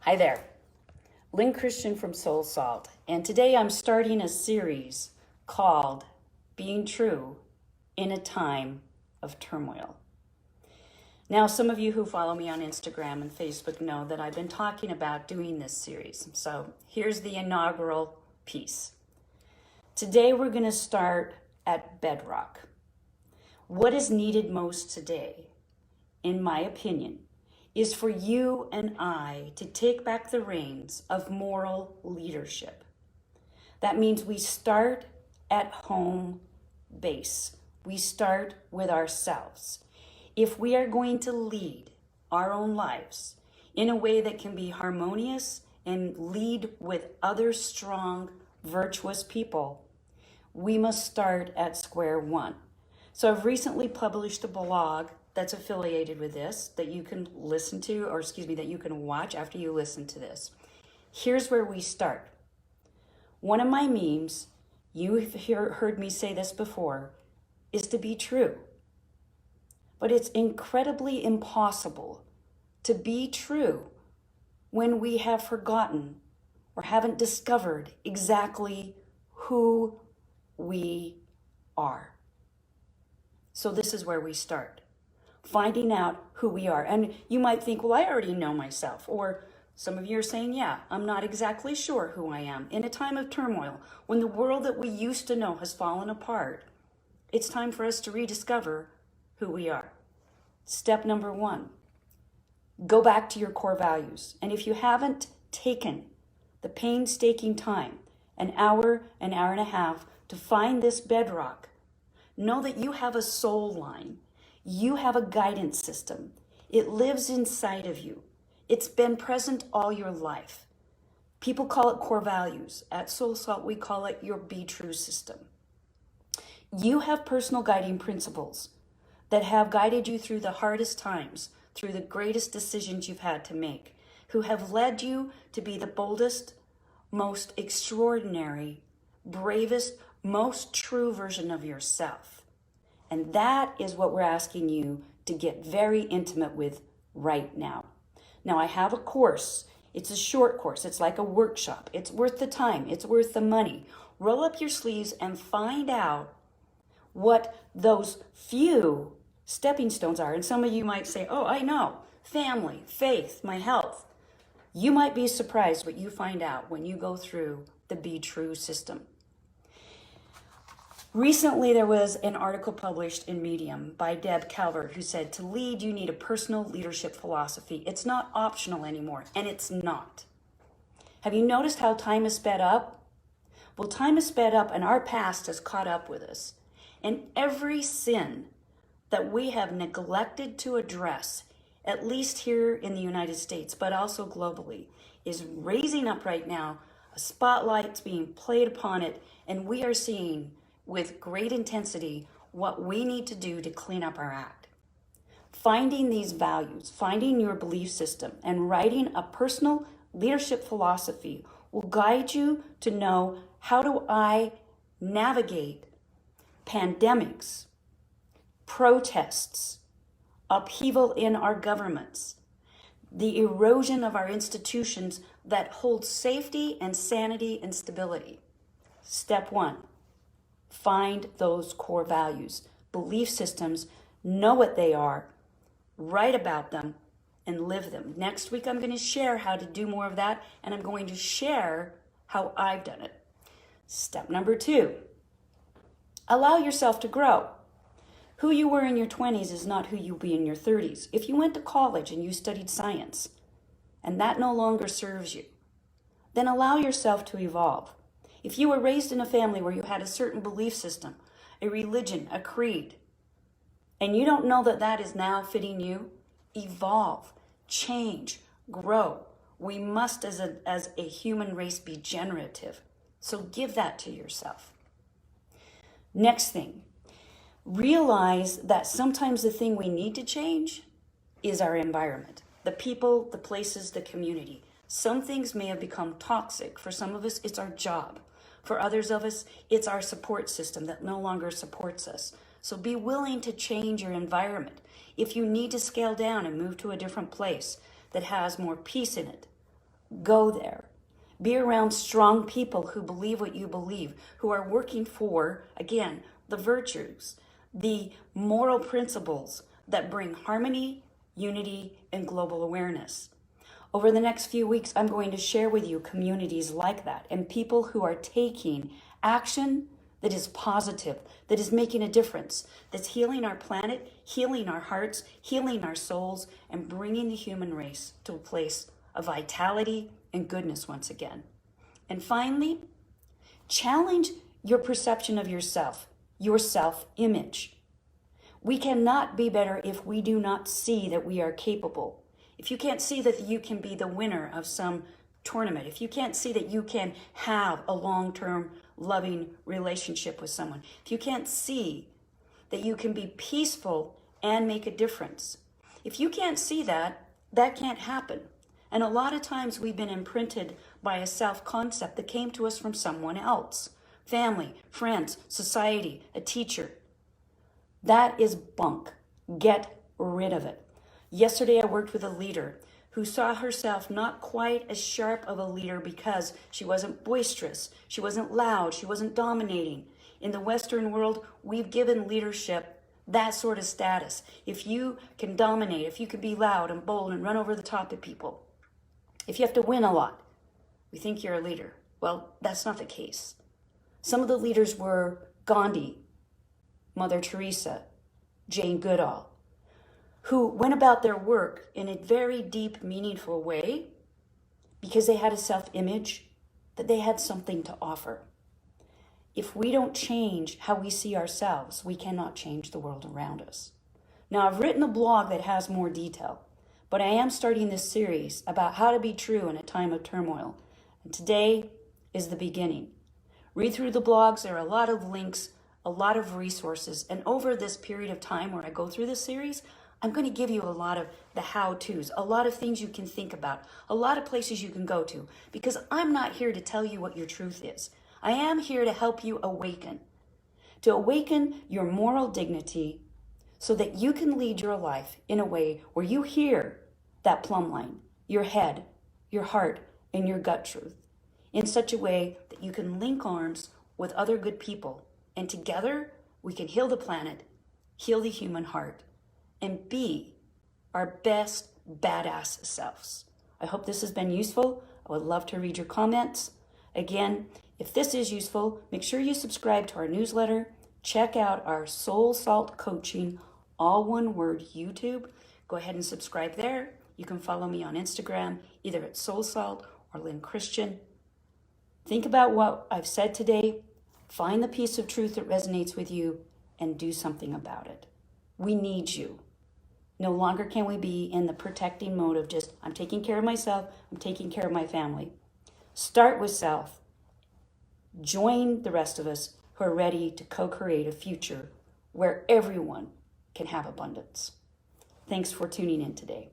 Hi there, Lyn Christian from SoulSalt, and today I'm starting a series called Being True in a Time of Turmoil. Now, some of you who follow me on Instagram and Facebook know that I've been talking about doing this series. So here's the inaugural piece. Today we're going to start at bedrock. What is needed most today, in my opinion, is for you and I to take back the reins of moral leadership. That means we start at home base. We start with ourselves. If we are going to lead our own lives in a way that can be harmonious and lead with other strong, virtuous people, we must start at square one. So I've recently published a blog that's affiliated with this that you can listen to, that you can watch after you listen to this. Here's where we start. One of my memes, you've heard me say this before, is to be true. But it's incredibly impossible to be true when we have forgotten or haven't discovered exactly who we are. So this is where we start. Finding out who we are. And you might think, well, I already know myself. Or some of you are saying, yeah, I'm not exactly sure who I am. In a time of turmoil, when the world that we used to know has fallen apart, it's time for us to rediscover who we are. Step number one, go back to your core values. And if you haven't taken the painstaking time, an hour and a half, to find this bedrock, know that you have a soul line. You have a guidance system. It lives inside of you. It's been present all your life. People call it core values. At SoulSalt, we call it your Be True system. You have personal guiding principles that have guided you through the hardest times, through the greatest decisions you've had to make, who have led you to be the boldest, most extraordinary, bravest, most true version of yourself. And that is what we're asking you to get very intimate with right now. Now, I have a course. It's a short course. It's like a workshop. It's worth the time. It's worth the money. Roll up your sleeves and find out what those few stepping stones are. And some of you might say, oh, I know. Family, faith, my health. You might be surprised what you find out when you go through the Be True system. Recently, there was an article published in Medium by Deb Calvert who said, to lead, you need a personal leadership philosophy. It's not optional anymore, and it's not. Have you noticed how time has sped up? Well, time has sped up, and our past has caught up with us. And every sin that we have neglected to address, at least here in the United States, but also globally, is raising up right now. A spotlight's being played upon it, and we are seeing with great intensity what we need to do to clean up our act. Finding these values, finding your belief system, and writing a personal leadership philosophy will guide you to know, how do I navigate pandemics, protests, upheaval in our governments, the erosion of our institutions that hold safety and sanity and stability. Step one, find those core values, belief systems, know what they are, write about them, and live them. Next week, I'm going to share how to do more of that, and I'm going to share how I've done it. Step number two, allow yourself to grow. Who you were in your 20s is not who you'll be in your 30s. If you went to college and you studied science, and that no longer serves you, then allow yourself to evolve. If you were raised in a family where you had a certain belief system, a religion, a creed, and you don't know that that is now fitting you, evolve, change, grow. We must, as a human race, be generative. So give that to yourself. Next thing, realize that sometimes the thing we need to change is our environment, the people, the places, the community. Some things may have become toxic. For some of us, it's our job. For others of us, it's our support system that no longer supports us. So be willing to change your environment. If you need to scale down and move to a different place that has more peace in it, Go there. Be around strong people who believe what you believe, who are working for, again, the virtues, the moral principles that bring harmony, unity, and global awareness. Over the next few weeks, I'm going to share with you communities like that and people who are taking action that is positive, that is making a difference, that's healing our planet, healing our hearts, healing our souls, and bringing the human race to a place of vitality and goodness once again. And finally, challenge your perception of yourself, your self-image. We cannot be better if we do not see that we are capable. If you can't see that you can be the winner of some tournament, if you can't see that you can have a long-term loving relationship with someone, if you can't see that you can be peaceful and make a difference, if you can't see that, that can't happen. And a lot of times we've been imprinted by a self-concept that came to us from someone else, family, friends, society, a teacher. That is bunk. Get rid of it. Yesterday I worked with a leader who saw herself not quite as sharp of a leader because she wasn't boisterous, she wasn't loud, she wasn't dominating. In the Western world, we've given leadership that sort of status. If you can dominate, if you can be loud and bold and run over the top of people, if you have to win a lot, we think you're a leader. Well, that's not the case. Some of the leaders were Gandhi, Mother Teresa, Jane Goodall, who went about their work in a very deep, meaningful way because they had a self-image that they had something to offer. If we don't change how we see ourselves, we cannot change the world around us. Now, I've written a blog that has more detail, but I am starting this series about how to be true in a time of turmoil. And today is the beginning. Read through the blogs. There are a lot of links, a lot of resources. And over this period of time where I go through this series, I'm going to give you a lot of the how-tos, a lot of things you can think about, a lot of places you can go to, because I'm not here to tell you what your truth is. I am here to help you awaken your moral dignity so that you can lead your life in a way where you hear that plumb line, your head, your heart, and your gut truth, in such a way that you can link arms with other good people, and together we can heal the planet, heal the human heart, and be our best badass selves. I hope this has been useful. I would love to read your comments. Again, if this is useful, make sure you subscribe to our newsletter. Check out our SoulSalt Coaching, all one word, YouTube. Go ahead and subscribe there. You can follow me on Instagram, either at SoulSalt or Lyn Christian. Think about what I've said today. Find the piece of truth that resonates with you and do something about it. We need you. No longer can we be in the protecting mode of just, I'm taking care of myself, I'm taking care of my family. Start with self. Join the rest of us who are ready to co-create a future where everyone can have abundance. Thanks for tuning in today.